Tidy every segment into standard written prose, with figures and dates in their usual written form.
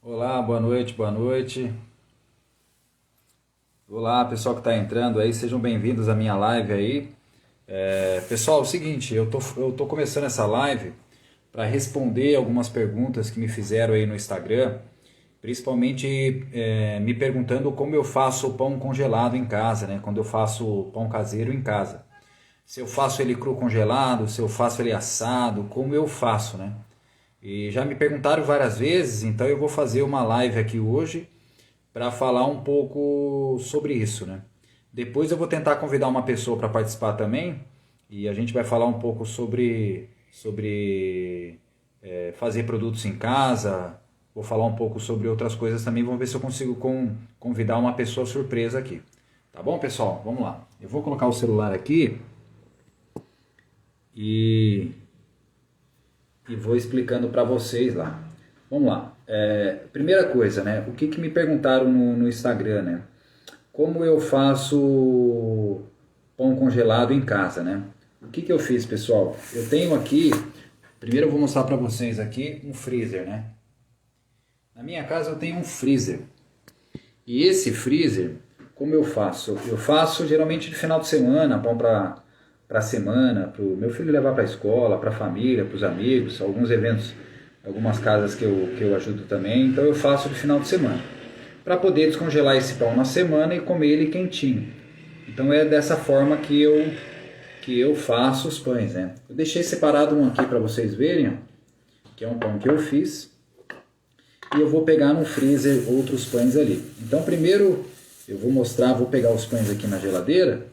Olá, boa noite, boa noite. Olá, pessoal que está entrando aí, sejam bem-vindos à minha live aí. Pessoal, é o seguinte, eu tô começando essa live para responder algumas perguntas que me fizeram aí no Instagram, principalmente me perguntando como eu faço o pão congelado em casa, né? Quando eu faço pão caseiro em casa. Se eu faço ele cru congelado, se eu faço ele assado, como eu faço, né? E já me perguntaram várias vezes, então eu vou fazer uma live aqui hoje para falar um pouco sobre isso, né? Depois eu vou tentar convidar uma pessoa para participar também e a gente vai falar um pouco sobre fazer produtos em casa. Vou falar um pouco sobre outras coisas também. Vamos ver se eu consigo convidar uma pessoa surpresa aqui. Tá bom, pessoal? Vamos lá. Eu vou colocar o celular aqui e, e vou explicando para vocês lá. Vamos lá. Primeira coisa, né? O que me perguntaram no Instagram, né? Como eu faço pão congelado em casa, né? O que eu fiz, pessoal? Eu tenho aqui, primeiro eu vou mostrar para vocês aqui um freezer, né? Na minha casa eu tenho um freezer. E esse freezer, como eu faço? Eu faço geralmente de final de semana, pão para semana, para o meu filho levar para a escola, para a família, para os amigos, alguns eventos, algumas casas que eu ajudo também. Então eu faço de final de semana, para poder descongelar esse pão na semana e comer ele quentinho. Então é dessa forma que eu faço os pães, né? Eu deixei separado um aqui para vocês verem, ó, que é um pão que eu fiz. E eu vou pegar no freezer outros pães ali. Então primeiro eu vou pegar os pães aqui na geladeira,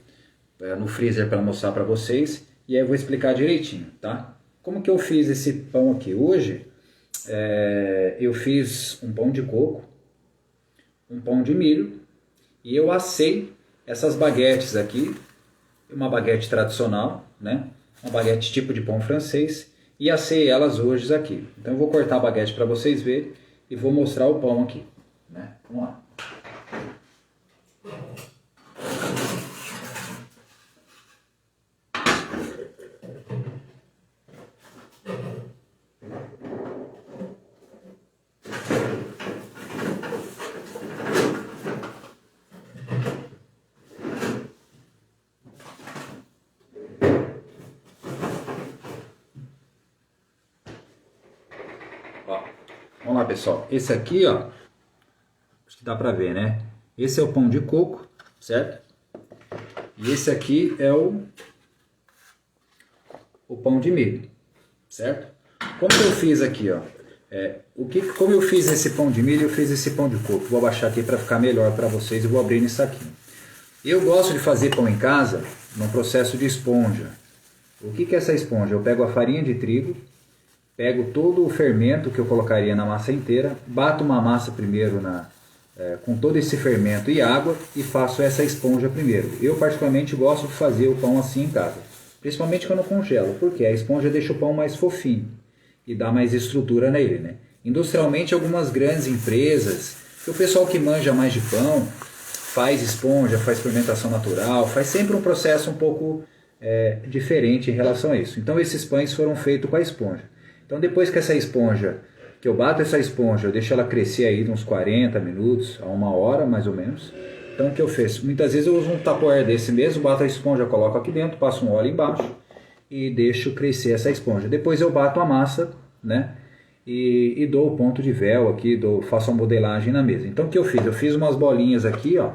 no freezer para mostrar para vocês, e aí eu vou explicar direitinho, tá? Como que eu fiz esse pão aqui? Hoje eu fiz um pão de coco, um pão de milho, e eu assei essas baguetes aqui, uma baguete tradicional, né? Uma baguete tipo de pão francês, e assei elas hoje aqui. Então eu vou cortar a baguete para vocês verem e vou mostrar o pão aqui, né? Vamos lá. Ó, vamos lá, pessoal. Esse aqui, ó, acho que dá pra ver, né? Esse é o pão de coco, certo? E esse aqui é o pão de milho, certo? Como que eu fiz aqui, ó? Como eu fiz esse pão de milho, eu fiz esse pão de coco. Vou abaixar aqui para ficar melhor para vocês e vou abrir nesse saquinho. Eu gosto de fazer pão em casa no processo de esponja. O que é essa esponja? Eu pego a farinha de trigo, pego todo o fermento que eu colocaria na massa inteira, bato uma massa primeiro com todo esse fermento e água e faço essa esponja primeiro. Eu particularmente gosto de fazer o pão assim em casa, principalmente quando eu congelo, porque a esponja deixa o pão mais fofinho e dá mais estrutura nele, né? Industrialmente, algumas grandes empresas, o pessoal que manja mais de pão, faz esponja, faz fermentação natural, faz sempre um processo um pouco diferente em relação a isso. Então esses pães foram feitos com a esponja. Então depois que eu bato essa esponja, eu deixo ela crescer aí de uns 40 minutos a uma hora mais ou menos. Então o que eu fiz? Muitas vezes eu uso um tupperware desse mesmo, bato a esponja, coloco aqui dentro, passo um óleo embaixo e deixo crescer essa esponja. Depois eu bato a massa, né? E dou o ponto de véu aqui, faço a modelagem na mesa. Então o que eu fiz? Eu fiz umas bolinhas aqui, ó,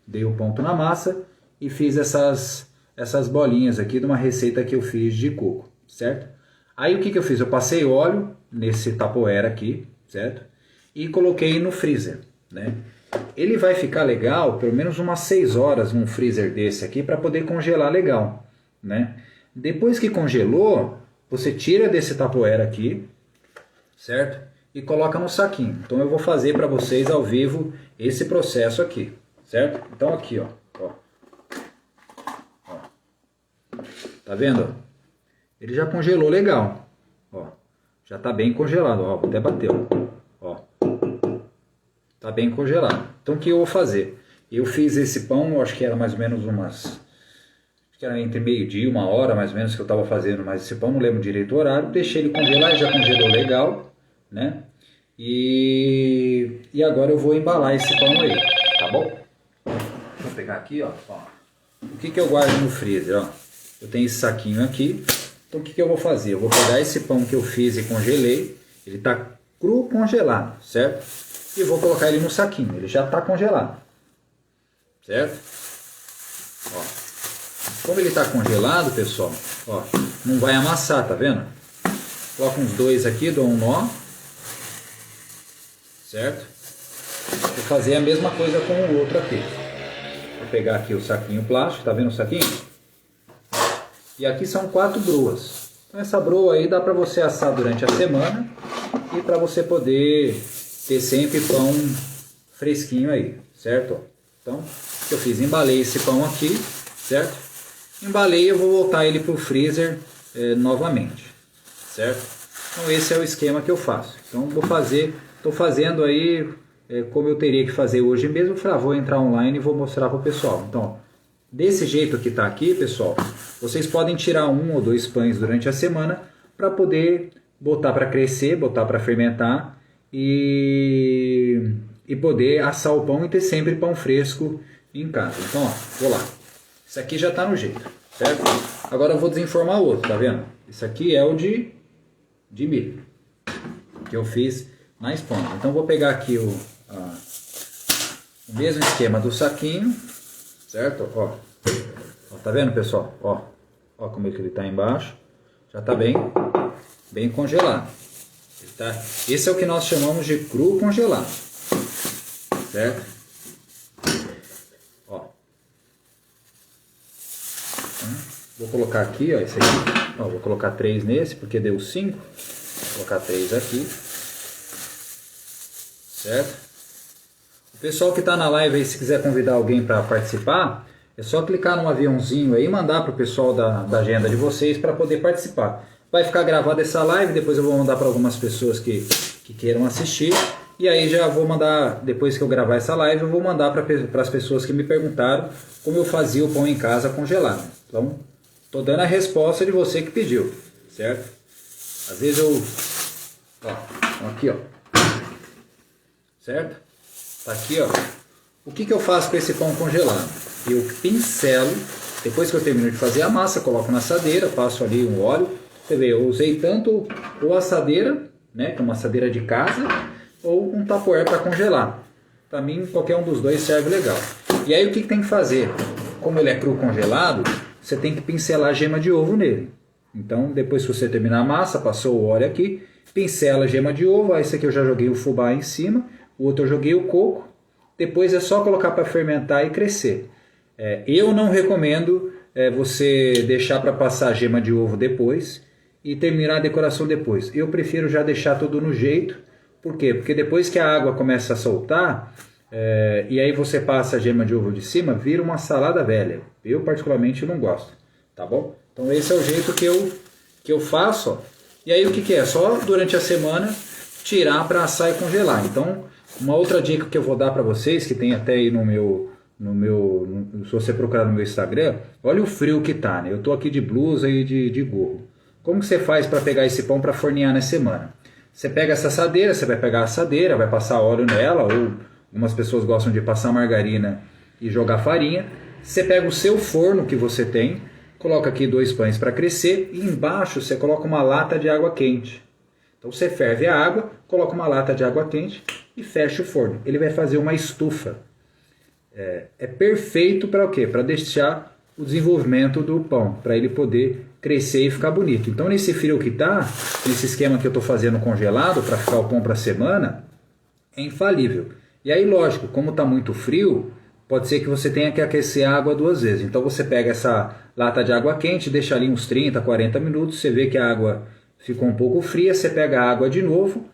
dei o ponto na massa e fiz essas bolinhas aqui de uma receita que eu fiz de coco, certo? Aí o que eu fiz? Eu passei óleo nesse tapoeira aqui, certo? E coloquei no freezer, né? Ele vai ficar legal, pelo menos umas 6 horas num freezer desse aqui para poder congelar legal, né? Depois que congelou, você tira desse tapoeira aqui, certo? E coloca no saquinho. Então eu vou fazer para vocês ao vivo esse processo aqui, certo? Então aqui, ó. Tá vendo? Ele já congelou legal, ó. Já tá bem congelado, ó. Até bateu, ó. Tá bem congelado. Então o que eu vou fazer? Eu fiz esse pão, acho que era mais ou menos acho que era entre meio-dia e uma hora mais ou menos que eu estava fazendo, mas esse pão não lembro direito o horário. Deixei ele congelar, ele já congelou legal, né? E agora eu vou embalar esse pão aí, tá bom? Vou pegar aqui, ó. O que eu guardo no freezer, ó? Eu tenho esse saquinho aqui. Então o que eu vou fazer? Eu vou pegar esse pão que eu fiz e congelei. Ele tá cru congelado, certo? E vou colocar ele no saquinho. Ele já tá congelado, certo? Ó. Como ele tá congelado, pessoal, ó, não vai amassar, tá vendo? Coloco uns dois aqui, dou um nó, certo? Vou fazer a mesma coisa com o outro aqui. Vou pegar aqui o saquinho plástico, tá vendo o saquinho? E aqui são 4 broas. Então essa broa aí dá para você assar durante a semana e para você poder ter sempre pão fresquinho aí, certo? Então, o que eu fiz? Embalei esse pão aqui, certo? Embalei e eu vou voltar ele para o freezer novamente, certo? Então esse é o esquema que eu faço. Então estou fazendo aí como eu teria que fazer hoje mesmo. Vou entrar online e vou mostrar para o pessoal. Então, desse jeito que está aqui, pessoal, vocês podem tirar 1 ou 2 pães durante a semana para poder botar para crescer, botar para fermentar e poder assar o pão e ter sempre pão fresco em casa. Então, ó, vou lá. Isso aqui já está no jeito, certo? Agora eu vou desenformar o outro, tá vendo? Isso aqui é o de milho, que eu fiz na esponja. Então vou pegar aqui o mesmo esquema do saquinho, certo? Ó, tá vendo, pessoal? Ó como é que ele está embaixo. Já está bem congelado. Esse é o que nós chamamos de cru congelado, certo? Ó. Vou colocar aqui, ó, esse aqui. Ó, vou colocar 3 nesse, porque deu 5. Vou colocar 3 aqui. Certo? O pessoal que está na live aí, se quiser convidar alguém para participar, é só clicar no aviãozinho aí e mandar para o pessoal da agenda de vocês para poder participar. Vai ficar gravada essa live, depois eu vou mandar para algumas pessoas que queiram assistir. E aí já vou mandar, depois que eu gravar essa live, eu vou mandar para as pessoas que me perguntaram como eu fazia o pão em casa congelado. Então, estou dando a resposta de você que pediu, certo? Às vezes aqui, ó. Certo? Tá aqui, ó. O que eu faço com esse pão congelado? Eu pincelo, depois que eu termino de fazer a massa, coloco na assadeira, passo ali um óleo. Você vê, eu usei tanto ou assadeira, né, que é uma assadeira de casa, ou um tupperware para congelar. Para mim, qualquer um dos dois serve legal. E aí o que tem que fazer? Como ele é cru congelado, você tem que pincelar a gema de ovo nele. Então, depois que você terminar a massa, passou o óleo aqui, pincela a gema de ovo. Aí esse aqui eu já joguei o fubá em cima, o outro eu joguei o coco. Depois é só colocar para fermentar e crescer. Eu não recomendo você deixar para passar a gema de ovo depois e terminar a decoração depois. Eu prefiro já deixar tudo no jeito. Por quê? Porque depois que a água começa a soltar, e aí você passa a gema de ovo de cima, vira uma salada velha. Eu particularmente não gosto, tá bom? Então esse é o jeito que eu faço, ó. E aí o que é? Só durante a semana tirar para assar e congelar. Então, uma outra dica que eu vou dar para vocês, que tem até aí se você procurar no meu Instagram, olha o frio que tá, né? Eu tô aqui de blusa e de gorro. Como que você faz para pegar esse pão para fornear na semana? Você pega essa assadeira, você vai pegar a assadeira, vai passar óleo nela, ou algumas pessoas gostam de passar margarina e jogar farinha. Você pega o seu forno que você tem, coloca aqui 2 pães para crescer e embaixo você coloca uma lata de água quente. Então você ferve a água, coloca uma lata de água quente e fecha o forno. Ele vai fazer uma estufa. É perfeito para o quê? Para deixar o desenvolvimento do pão, para ele poder crescer e ficar bonito. Então nesse frio que tá, nesse esquema que eu estou fazendo congelado para ficar o pão para a semana, é infalível. E aí lógico, como está muito frio, pode ser que você tenha que aquecer a água 2 vezes. Então você pega essa lata de água quente, deixa ali uns 30, 40 minutos, você vê que a água ficou um pouco fria, você pega a água de novo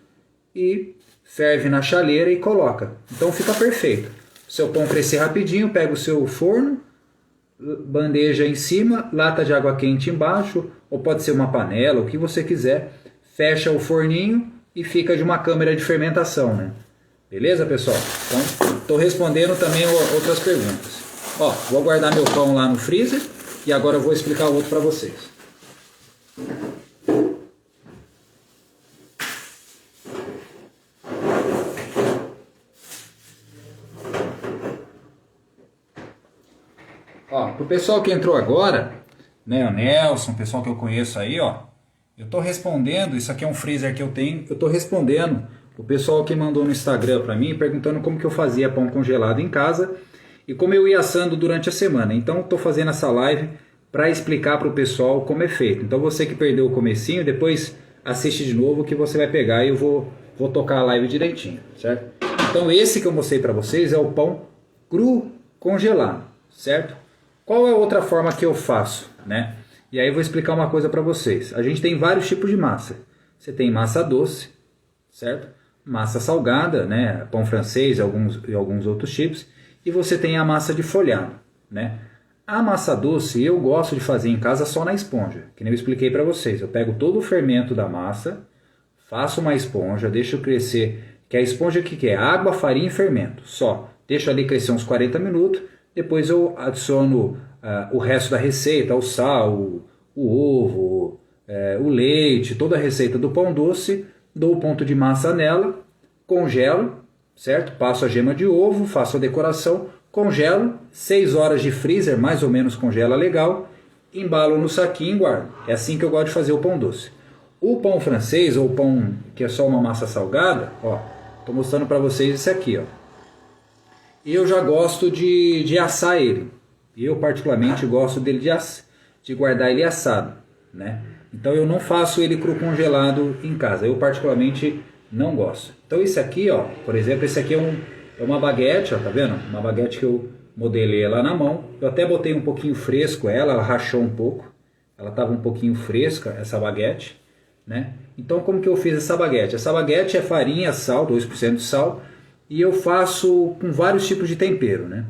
e ferve na chaleira e coloca. Então fica perfeito. Seu pão crescer rapidinho, pega o seu forno, bandeja em cima, lata de água quente embaixo, ou pode ser uma panela, o que você quiser, fecha o forninho e fica de uma câmara de fermentação, né? Beleza, pessoal? Então, estou respondendo também outras perguntas. Ó, vou guardar meu pão lá no freezer e agora eu vou explicar o outro para vocês. Ó, pro pessoal que entrou agora, né, o Nelson, o pessoal que eu conheço aí, ó, eu tô respondendo, isso aqui é um freezer que eu tenho, eu tô respondendo o pessoal que mandou no Instagram pra mim, perguntando como que eu fazia pão congelado em casa e como eu ia assando durante a semana. Então, tô fazendo essa live para explicar pro pessoal como é feito. Então, você que perdeu o comecinho, depois assiste de novo que você vai pegar e eu vou tocar a live direitinho, certo? Então, esse que eu mostrei pra vocês é o pão cru congelado, certo? Qual é a outra forma que eu faço, né? E aí eu vou explicar uma coisa para vocês. A gente tem vários tipos de massa. Você tem massa doce, certo? Massa salgada, né? Pão francês e alguns outros tipos. E você tem a massa de folhado, né? A massa doce eu gosto de fazer em casa só na esponja, que nem eu expliquei para vocês. Eu pego todo o fermento da massa, faço uma esponja, deixo crescer, que a esponja que é água, farinha e fermento, só. Deixo ali crescer uns 40 minutos, depois eu adiciono o resto da receita, o sal, o ovo, o leite, toda a receita do pão doce, dou o ponto de massa nela, congelo, certo? Passo a gema de ovo, faço a decoração, congelo, 6 horas de freezer, mais ou menos congela legal, embalo no saquinho e guardo. É assim que eu gosto de fazer o pão doce. O pão francês, ou pão que é só uma massa salgada, ó, tô mostrando para vocês esse aqui, ó. Eu já gosto de assar ele. Eu particularmente gosto dele de guardar ele assado, né? Então eu não faço ele cru congelado em casa. Eu particularmente não gosto. Então esse aqui, ó, por exemplo, esse aqui é uma baguete, ó, tá vendo? Uma baguete que eu modelei ela na mão. Eu até botei um pouquinho fresco ela rachou um pouco. Ela estava um pouquinho fresca, essa baguete, né? Então como que eu fiz essa baguete? Essa baguete é farinha, sal, 2% de sal, e eu faço com vários tipos de tempero, né?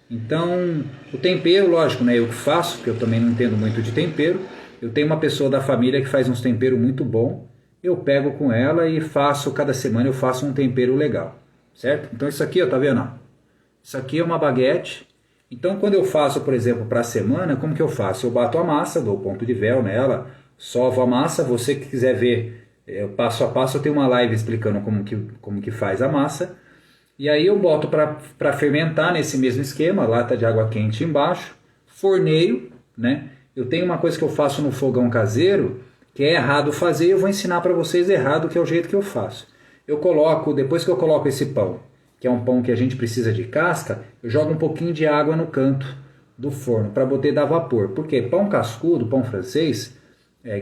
Então, o tempero, lógico, né, eu que faço, porque eu também não entendo muito de tempero. Eu tenho uma pessoa da família que faz uns temperos muito bom. Eu pego com ela e faço, cada semana eu faço um tempero legal, certo? Então isso aqui, ó, tá vendo? Isso aqui é uma baguete. Então quando eu faço, por exemplo, para a semana, como que eu faço? Eu bato a massa, dou ponto de véu nela, sovo a massa. Você que quiser ver passo a passo, eu tenho uma live explicando como que faz a massa. E aí eu boto para fermentar nesse mesmo esquema, lata de água quente embaixo, forneio, né? Eu tenho uma coisa que eu faço no fogão caseiro, que é errado fazer, e eu vou ensinar para vocês errado, que é o jeito que eu faço. Eu coloco, depois que eu coloco esse pão, que é um pão que a gente precisa de casca, eu jogo um pouquinho de água no canto do forno, para poder dar vapor. Porque pão cascudo, pão francês,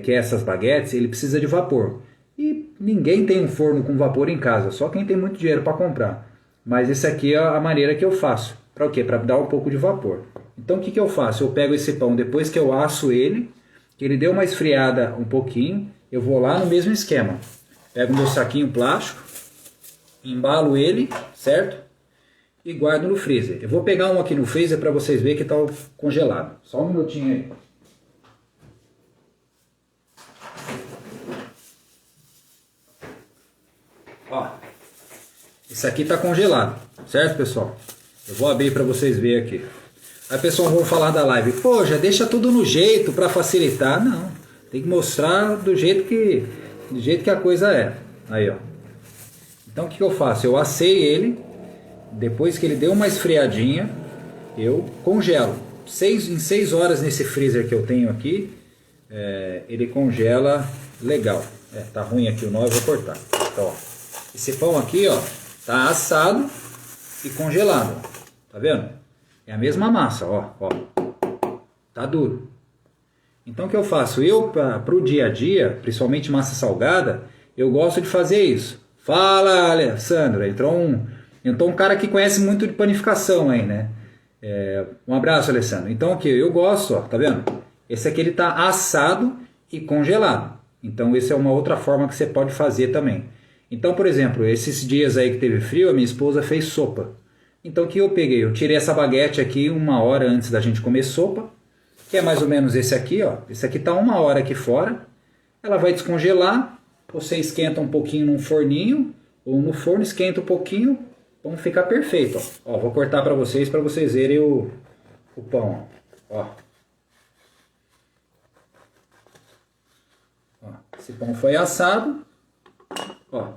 que é essas baguetes, ele precisa de vapor. E ninguém tem um forno com vapor em casa, só quem tem muito dinheiro para comprar. Mas esse aqui é a maneira que eu faço. Para o quê? Para dar um pouco de vapor. Então o que eu faço? Eu pego esse pão, depois que eu asso ele, que ele deu uma esfriada um pouquinho, eu vou lá no mesmo esquema. Pego meu saquinho plástico, embalo ele, certo? E guardo no freezer. Eu vou pegar um aqui no freezer para vocês verem que está congelado. Só um minutinho aí. Ó. Isso aqui está congelado, certo, pessoal? Eu vou abrir para vocês verem aqui. Aí, pessoal, vão falar da live. Pô, já deixa tudo no jeito para facilitar. Não, tem que mostrar do jeito que a coisa é. Aí, ó. Então, o que eu faço? Eu assei ele. Depois que ele deu uma esfriadinha, eu congelo. Em 6 horas nesse freezer que eu tenho aqui, ele congela legal. Tá ruim aqui o nó, eu vou cortar. Então, ó, esse pão aqui, ó, tá assado e congelado, tá vendo? É a mesma massa, ó, tá duro. Então o que eu faço? Eu, para o dia a dia, principalmente massa salgada, eu gosto de fazer isso. Fala, Alessandra, entrou um cara que conhece muito de panificação aí, né? Um abraço, Alessandro. Então aqui, eu gosto, ó, tá vendo? Esse aqui ele tá assado e congelado. Então essa é uma outra forma que você pode fazer também. Então, por exemplo, esses dias aí que teve frio, a minha esposa fez sopa. Então o que eu peguei? Eu tirei essa baguete aqui 1 hora antes da gente comer sopa, que é mais ou menos esse aqui, ó. Esse aqui tá 1 hora aqui fora. Ela vai descongelar, você esquenta um pouquinho num forninho, ou no forno, esquenta um pouquinho, o pão fica perfeito, ó. Ó, vou cortar para vocês verem o pão, ó. Ó. Esse pão foi assado. Ó,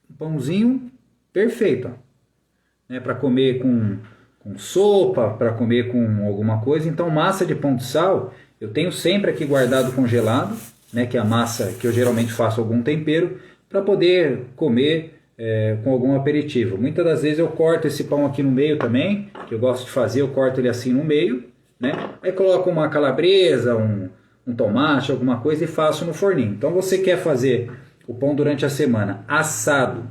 um pãozinho perfeito, ó, né, para comer com com sopa, para comer com alguma coisa. Então massa de pão de sal eu tenho sempre aqui guardado congelado, né, que é a massa que eu geralmente faço algum tempero, para poder comer com algum aperitivo. Muitas das vezes eu corto esse pão aqui no meio também, que eu gosto de fazer, eu corto ele assim no meio, né? Aí coloco uma calabresa, um tomate, alguma coisa e faço no forninho. Então você quer fazer o pão durante a semana assado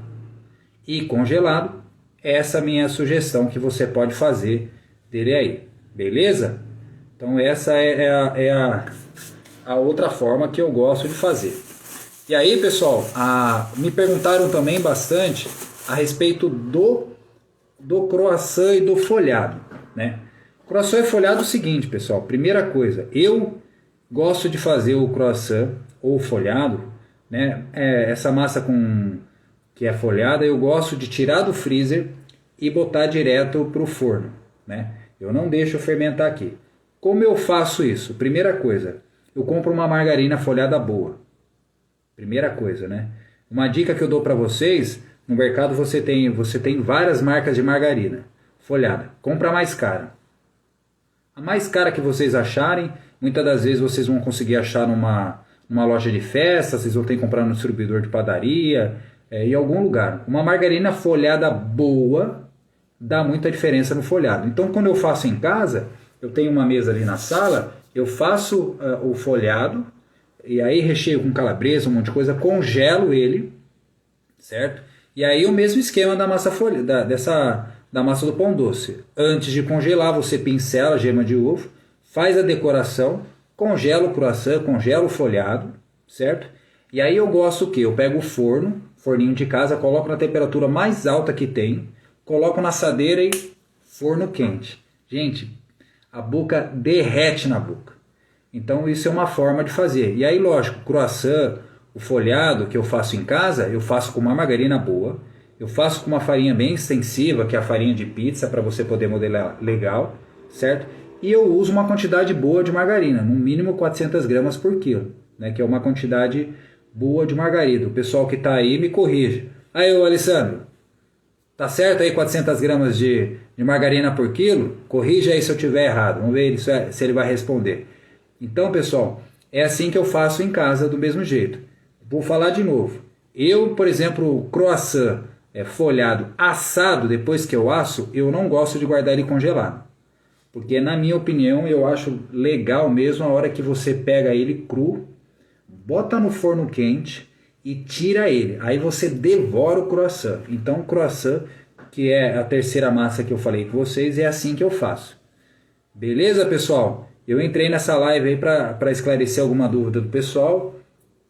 e congelado, essa é a minha sugestão que você pode fazer dele aí, beleza? Então essa é a outra forma que eu gosto de fazer. E aí, pessoal, me perguntaram também bastante a respeito do croissant e do folhado, né? Croissant e folhado é o seguinte, pessoal. Primeira coisa, eu gosto de fazer o croissant ou folhado, né? Essa massa que é folhada, eu gosto de tirar do freezer e botar direto para o forno, né? Eu não deixo fermentar aqui. Como eu faço isso? Primeira coisa, eu compro uma margarina folhada boa. Primeira coisa, né? Uma dica que eu dou para vocês, no mercado você tem várias marcas de margarina folhada. Compra a mais cara. A mais cara que vocês acharem, muitas das vezes vocês vão conseguir achar numa loja de festa, vocês vão ter que comprar no distribuidor de padaria, em algum lugar. Uma margarina folhada boa dá muita diferença no folhado. Então quando eu faço em casa, eu tenho uma mesa ali na sala, eu faço o folhado, e aí recheio com calabresa, um monte de coisa, congelo ele, certo? E aí o mesmo esquema da massa da massa do pão doce. Antes de congelar, você pincela a gema de ovo, faz a decoração, congela o croissant, congela o folhado, certo? E aí eu gosto o quê? Eu pego o forninho de casa, coloco na temperatura mais alta que tem, coloco na assadeira e forno quente. Gente, a boca derrete na boca. Então isso é uma forma de fazer. E aí, lógico, croissant, o folhado que eu faço em casa, eu faço com uma margarina boa, eu faço com uma farinha bem extensiva, que é a farinha de pizza, para você poder modelar legal, certo? E eu uso uma quantidade boa de margarina, no mínimo 400 gramas por quilo, né? Que é uma quantidade boa de margarina. O pessoal que está aí me corrige. Aí, ô Alessandro, tá certo aí 400 gramas de margarina por quilo? Corrija aí se eu tiver errado, vamos ver se ele vai responder. Então, pessoal, é assim que eu faço em casa do mesmo jeito. Vou falar de novo. Eu, por exemplo, o croissant folhado assado, depois que eu asso, eu não gosto de guardar ele congelado. Porque, na minha opinião, eu acho legal mesmo a hora que você pega ele cru, bota no forno quente e tira ele. Aí você devora o croissant. Então, o croissant, que é a terceira massa que eu falei com vocês, é assim que eu faço. Beleza, pessoal? Eu entrei nessa live aí para esclarecer alguma dúvida do pessoal.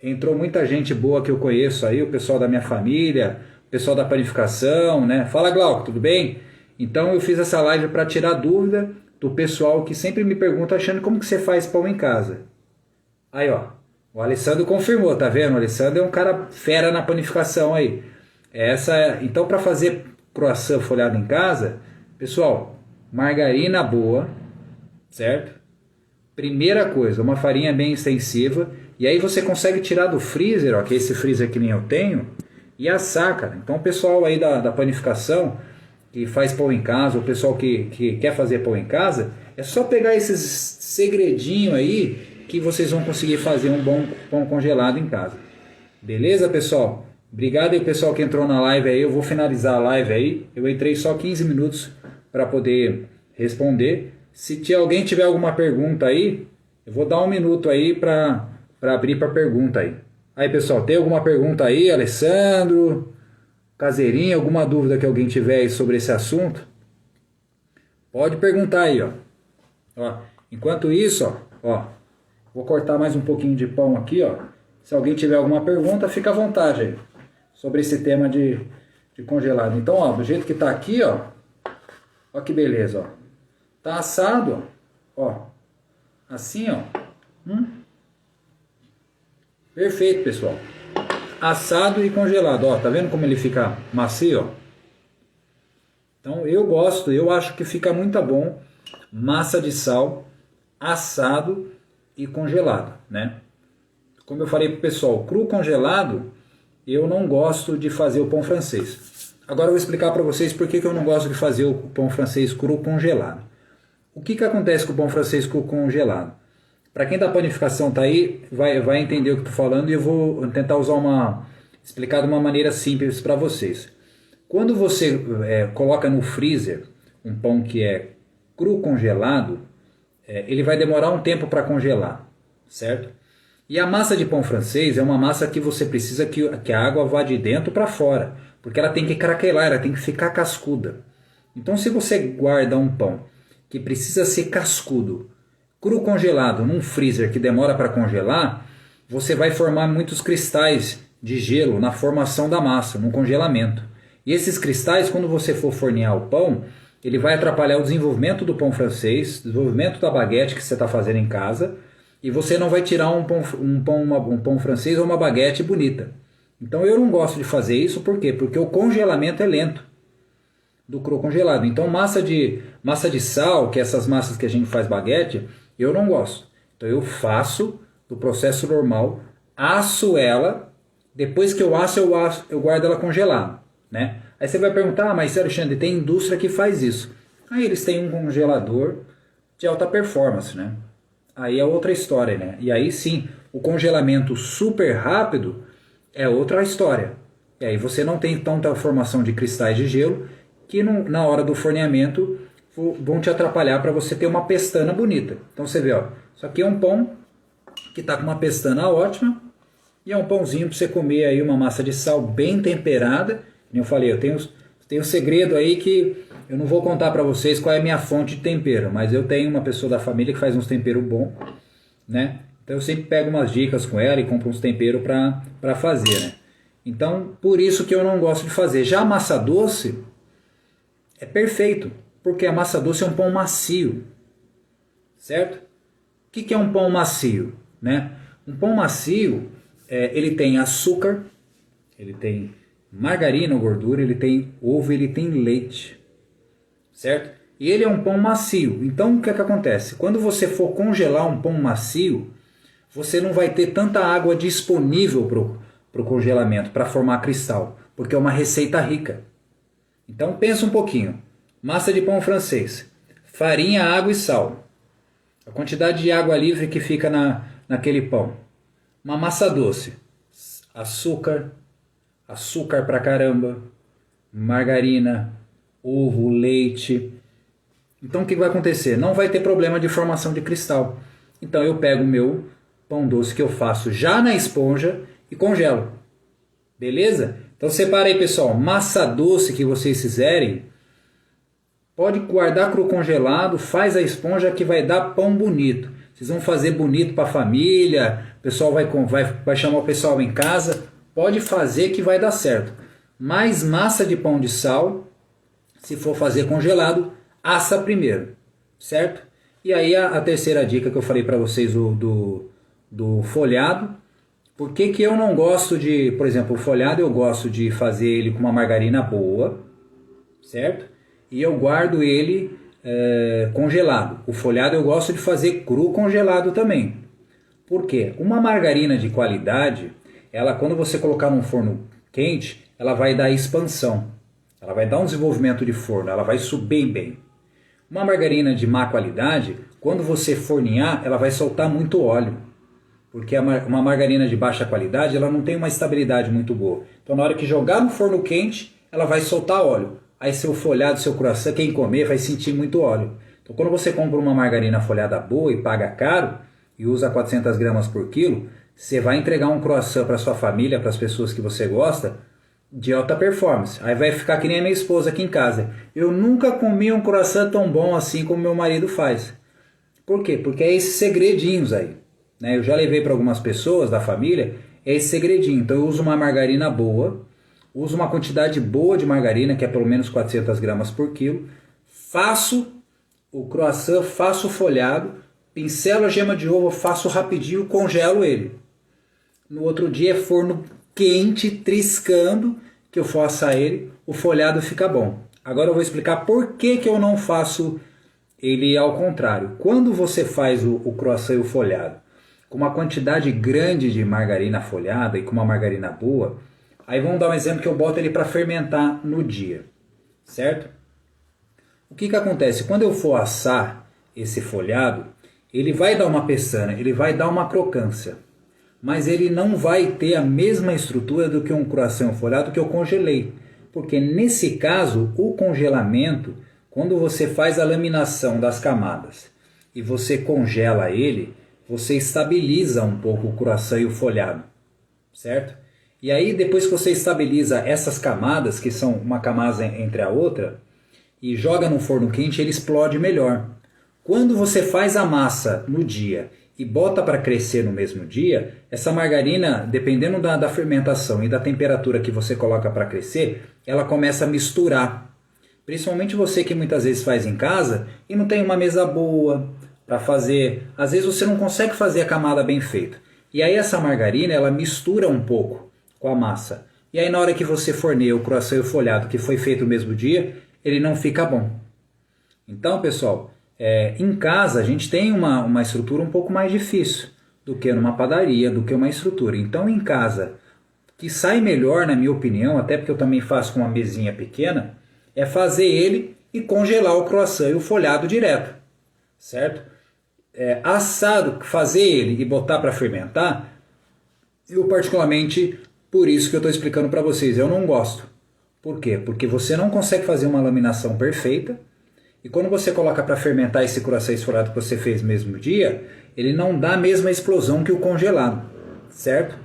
Entrou muita gente boa que eu conheço aí, o pessoal da minha família, o pessoal da panificação, né? Fala, Glauco, tudo bem? Então eu fiz essa live para tirar dúvida do pessoal que sempre me pergunta achando como que você faz pão em casa. Aí, ó, o Alessandro confirmou, tá vendo? O Alessandro é um cara fera na panificação aí. Então, para fazer croissant folhado em casa, pessoal, margarina boa, certo? Primeira coisa, uma farinha bem extensiva, e aí você consegue tirar do freezer, ó, que é esse freezer que nem eu tenho, e assar, cara. Então o pessoal aí da panificação, que faz pão em casa, o pessoal que quer fazer pão em casa, é só pegar esses segredinhos aí, que vocês vão conseguir fazer um bom pão congelado em casa. Beleza, pessoal? Obrigado aí, pessoal que entrou na live aí, eu vou finalizar a live aí, eu entrei só 15 minutos para poder responder. Se alguém tiver alguma pergunta aí, eu vou dar um minuto aí para abrir para pergunta aí. Aí, pessoal, tem alguma pergunta aí, Alessandro, Caseirinho, alguma dúvida que alguém tiver aí sobre esse assunto? Pode perguntar aí, ó. Enquanto isso, ó, vou cortar mais um pouquinho de pão aqui, ó. Se alguém tiver alguma pergunta, fica à vontade aí sobre esse tema de congelado. Então, ó, do jeito que tá aqui, ó que beleza, ó. Tá assado, ó. Assim, ó. Perfeito, pessoal. Assado e congelado, ó. Tá vendo como ele fica macio, ó? Então eu gosto, eu acho que fica muito bom. Massa de sal, assado e congelado, né? Como eu falei pro pessoal, cru congelado, eu não gosto de fazer o pão francês. Agora eu vou explicar para vocês por que eu não gosto de fazer o pão francês cru congelado. O que acontece com o pão francês cru congelado? Para quem da panificação está aí, vai entender o que estou falando e eu vou tentar explicar de uma maneira simples para vocês. Quando você coloca no freezer um pão que é cru congelado, ele vai demorar um tempo para congelar, certo? E a massa de pão francês é uma massa que você precisa que a água vá de dentro para fora, porque ela tem que craquelar, ela tem que ficar cascuda. Então se você guarda um pão que precisa ser cascudo, cru congelado, num freezer que demora para congelar, você vai formar muitos cristais de gelo na formação da massa, no congelamento. E esses cristais, quando você for fornear o pão, ele vai atrapalhar o desenvolvimento do pão francês, o desenvolvimento da baguete que você está fazendo em casa, e você não vai tirar um pão francês ou uma baguete bonita. Então eu não gosto de fazer isso, por quê? Porque o congelamento é lento do cru congelado. Então massa de sal, que é essas massas que a gente faz baguete, eu não gosto. Então eu faço do processo normal, asso ela, depois que eu asso, eu guardo ela congelada, né? Aí você vai perguntar, mas Alexandre, tem indústria que faz isso. Aí eles têm um congelador de alta performance, né? Aí é outra história, né? E aí sim, o congelamento super rápido é outra história. E aí você não tem tanta formação de cristais de gelo que na hora do forneamento vão te atrapalhar para você ter uma pestana bonita. Então você vê, ó, isso aqui é um pão que está com uma pestana ótima e é um pãozinho para você comer aí, uma massa de sal bem temperada. Como eu falei, eu tenho um segredo aí que eu não vou contar para vocês qual é a minha fonte de tempero, mas eu tenho uma pessoa da família que faz uns temperos bons, né? Então eu sempre pego umas dicas com ela e compro uns temperos para fazer, né? Então, por isso que eu não gosto de fazer. Já a massa doce é perfeito, porque a massa doce é um pão macio, certo? O que é um pão macio, né? Um pão macio, ele tem açúcar, ele tem margarina ou gordura, ele tem ovo, ele tem leite, certo? E ele é um pão macio. Então o que acontece? Quando você for congelar um pão macio, você não vai ter tanta água disponível para o congelamento, para formar cristal, porque é uma receita rica. Então pensa um pouquinho. Massa de pão francês, farinha, água e sal. A quantidade de água livre que fica naquele pão. Uma massa doce, açúcar pra caramba, margarina, ovo, leite. Então o que vai acontecer? Não vai ter problema de formação de cristal. Então eu pego o meu pão doce que eu faço já na esponja e congelo. Beleza? Então separa aí, pessoal, massa doce que vocês fizerem, pode guardar cru congelado, faz a esponja que vai dar pão bonito. Vocês vão fazer bonito para a família, o pessoal vai chamar o pessoal em casa, pode fazer que vai dar certo. Mais massa de pão de sal, se for fazer congelado, assa primeiro, certo? E aí a terceira dica que eu falei para vocês do folhado. Por que eu não gosto de, por exemplo, o folhado eu gosto de fazer ele com uma margarina boa, certo? E eu guardo ele congelado. O folhado eu gosto de fazer cru congelado também. Por quê? Uma margarina de qualidade, ela quando você colocar num forno quente, ela vai dar expansão. Ela vai dar um desenvolvimento de forno, ela vai subir bem. Uma margarina de má qualidade, quando você fornear, ela vai soltar muito óleo. Porque uma margarina de baixa qualidade, ela não tem uma estabilidade muito boa. Então na hora que jogar no forno quente, ela vai soltar óleo. Aí seu folhado, seu croissant, quem comer vai sentir muito óleo. Então quando você compra uma margarina folhada boa e paga caro, e usa 400 gramas por quilo, você vai entregar um croissant para sua família, para as pessoas que você gosta, de alta performance. Aí vai ficar que nem a minha esposa aqui em casa. Eu nunca comi um croissant tão bom assim como meu marido faz. Por quê? Porque é esses segredinhos aí. Né? Eu já levei para algumas pessoas da família, é esse segredinho. Então eu uso uma margarina boa, uso uma quantidade boa de margarina, que é pelo menos 400 gramas por quilo, faço o croissant, faço o folhado, pincelo a gema de ovo, faço rapidinho, congelo ele. No outro dia é forno quente, triscando, que eu for assar ele, o folhado fica bom. Agora eu vou explicar por que eu não faço ele ao contrário. Quando você faz o croissant e o folhado com uma quantidade grande de margarina folhada e com uma margarina boa, Aí vamos dar um exemplo que eu boto ele para fermentar no dia, certo? O que acontece? Quando eu for assar esse folhado, ele vai dar uma peçana, ele vai dar uma crocância, mas ele não vai ter a mesma estrutura do que um croissant folhado que eu congelei. Porque nesse caso, o congelamento, quando você faz a laminação das camadas e você congela ele, você estabiliza um pouco o croissant e o folhado, certo? E aí depois que você estabiliza essas camadas, que são uma camada entre a outra, e joga no forno quente, ele explode melhor. Quando você faz a massa no dia e bota para crescer no mesmo dia, essa margarina, dependendo da fermentação e da temperatura que você coloca para crescer, ela começa a misturar. Principalmente você que muitas vezes faz em casa e não tem uma mesa boa para fazer. Às vezes você não consegue fazer a camada bem feita. E aí essa margarina, ela mistura um pouco com a massa. E aí na hora que você forneia o croissant e o folhado que foi feito no mesmo dia, ele não fica bom. Então, pessoal, em casa a gente tem uma estrutura um pouco mais difícil do que numa padaria, do que uma estrutura. Então, em casa, que sai melhor, na minha opinião, até porque eu também faço com uma mesinha pequena, é fazer ele e congelar o croissant e o folhado direto, certo? Assado, fazer ele e botar para fermentar, eu particularmente, por isso que eu estou explicando para vocês, eu não gosto. Por quê? Porque você não consegue fazer uma laminação perfeita, e quando você coloca para fermentar esse croissant esfolado que você fez no mesmo dia, ele não dá a mesma explosão que o congelado, certo?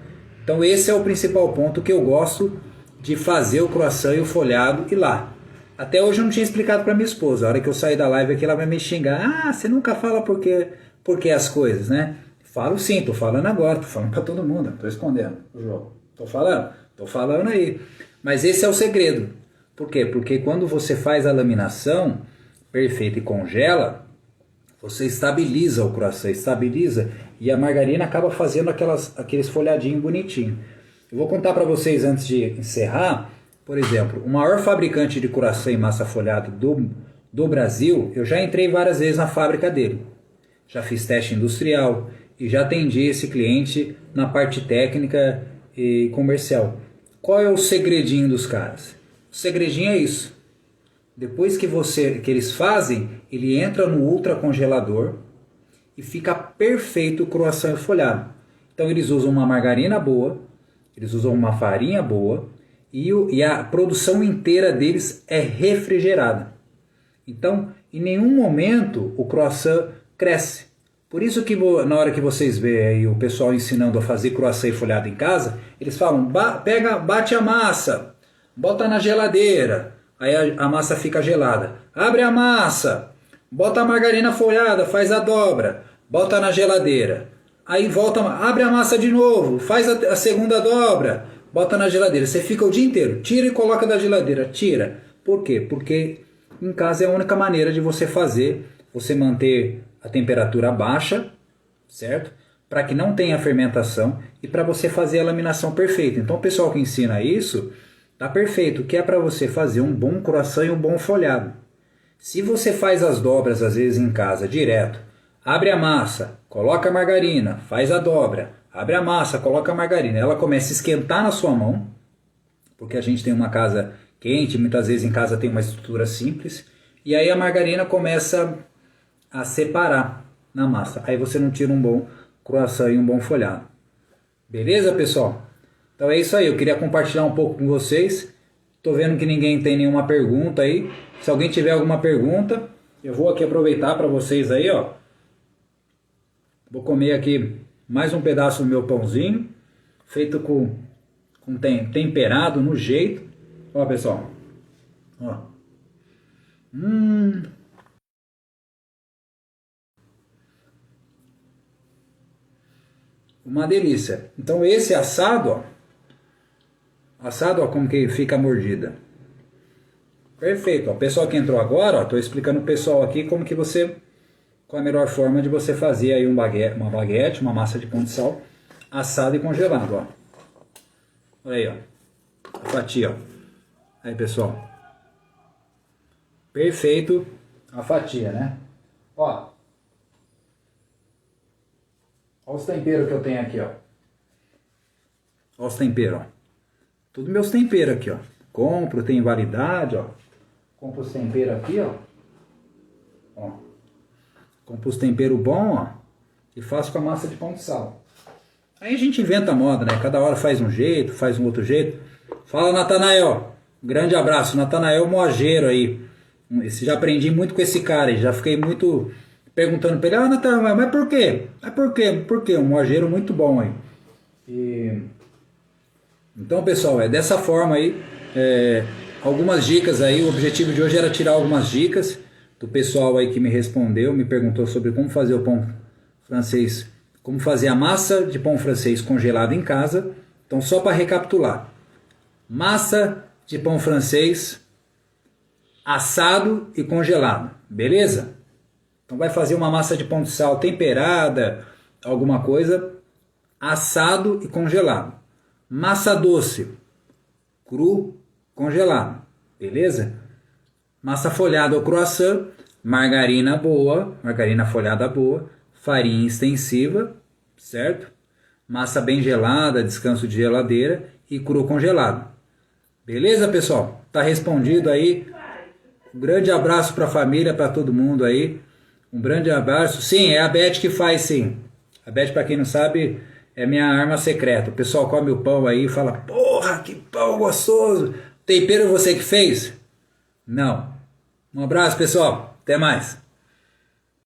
Então esse é o principal ponto que eu gosto de fazer o croissant e o folhado e lá. Até hoje eu não tinha explicado para minha esposa. A hora que eu sair da live aqui, ela vai me xingar. Ah, você nunca fala porque as coisas, né? Falo sim, tô falando agora, tô falando para todo mundo, não tô escondendo o jogo. Tô falando aí. Mas esse é o segredo. Por quê? Porque quando você faz a laminação perfeita e congela, você estabiliza o croissant, estabiliza, e a margarina acaba fazendo aqueles folhadinhos bonitinhos. Eu vou contar para vocês antes de encerrar, por exemplo, o maior fabricante de croissant e massa folhada do Brasil, eu já entrei várias vezes na fábrica dele. Já fiz teste industrial e já atendi esse cliente na parte técnica e comercial. Qual é o segredinho dos caras? O segredinho é isso. Depois que eles fazem, ele entra no ultracongelador e fica perfeito o croissant folhado. Então eles usam uma margarina boa, eles usam uma farinha boa e a produção inteira deles é refrigerada. Então, em nenhum momento o croissant cresce. Por isso que na hora que vocês veem aí o pessoal ensinando a fazer croissant folhado em casa, eles falam, bate a massa, bota na geladeira, aí a massa fica gelada. Abre a massa, bota a margarina folhada, faz a dobra, bota na geladeira. Aí volta, abre a massa de novo, faz a segunda dobra, bota na geladeira. Você fica o dia inteiro, tira e coloca da geladeira, tira. Por quê? Porque em casa é a única maneira de você manter a temperatura baixa, certo? Para que não tenha fermentação e para você fazer a laminação perfeita. Então o pessoal que ensina isso, tá perfeito, que é para você fazer um bom croissant e um bom folhado. Se você faz as dobras às vezes em casa direto, abre a massa, coloca a margarina, faz a dobra, abre a massa, coloca a margarina, ela começa a esquentar na sua mão, porque a gente tem uma casa quente, muitas vezes em casa tem uma estrutura simples, e aí a margarina começa a separar na massa. Aí você não tira um bom croissant e um bom folhado. Beleza, pessoal? Então é isso aí, eu queria compartilhar um pouco com vocês. Tô vendo que ninguém tem nenhuma pergunta aí. Se alguém tiver alguma pergunta, eu vou aqui aproveitar para vocês aí, ó. Vou comer aqui mais um pedaço do meu pãozinho, feito com temperado no jeito. Ó, pessoal. Ó. Uma delícia. Então esse assado, ó, como que fica a mordida. Perfeito. Ó. O pessoal que entrou agora, ó, tô explicando pro pessoal aqui qual a melhor forma de você fazer aí uma baguete, uma massa de pão de sal, assado e congelado, ó. Olha aí, ó. A fatia, ó. Aí, pessoal. Perfeito a fatia, né? Ó. Olha os temperos que eu tenho aqui, ó. Olha os temperos, ó. Tudo meus temperos aqui, ó. Compro, tem validade, ó. Compro os temperos aqui, ó. Ó. Compro os temperos bons, ó. E faço com a massa de pão de sal. Aí a gente inventa a moda, né? Cada hora faz um jeito, faz um outro jeito. Fala, Natanael. Grande abraço. Natanael Moageiro aí. Esse, já aprendi muito com esse cara aí. Já fiquei muito perguntando pra ele. Ah, Natanael, mas por quê? Mas por quê? Por quê? Um moageiro muito bom aí. Então, pessoal, é dessa forma aí. Algumas dicas aí. O objetivo de hoje era tirar algumas dicas do pessoal aí que me respondeu. Me perguntou sobre como fazer o pão francês. Como fazer a massa de pão francês congelada em casa. Então, só para recapitular. Massa de pão francês assado e congelado, beleza? Então vai fazer uma massa de pão de sal temperada, alguma coisa, assado e congelado. Massa doce, cru, congelado, beleza? Massa folhada ou croissant, margarina boa, margarina folhada boa, farinha extensiva, certo? Massa bem gelada, descanso de geladeira e cru congelado. Beleza, pessoal? Tá respondido aí. Um grande abraço para a família, para todo mundo aí. Um grande abraço. Sim, é a Beth que faz, sim. A Beth, para quem não sabe, é minha arma secreta. O pessoal come o pão aí e fala: porra, que pão gostoso. Tempero você que fez? Não. Um abraço, pessoal. Até mais.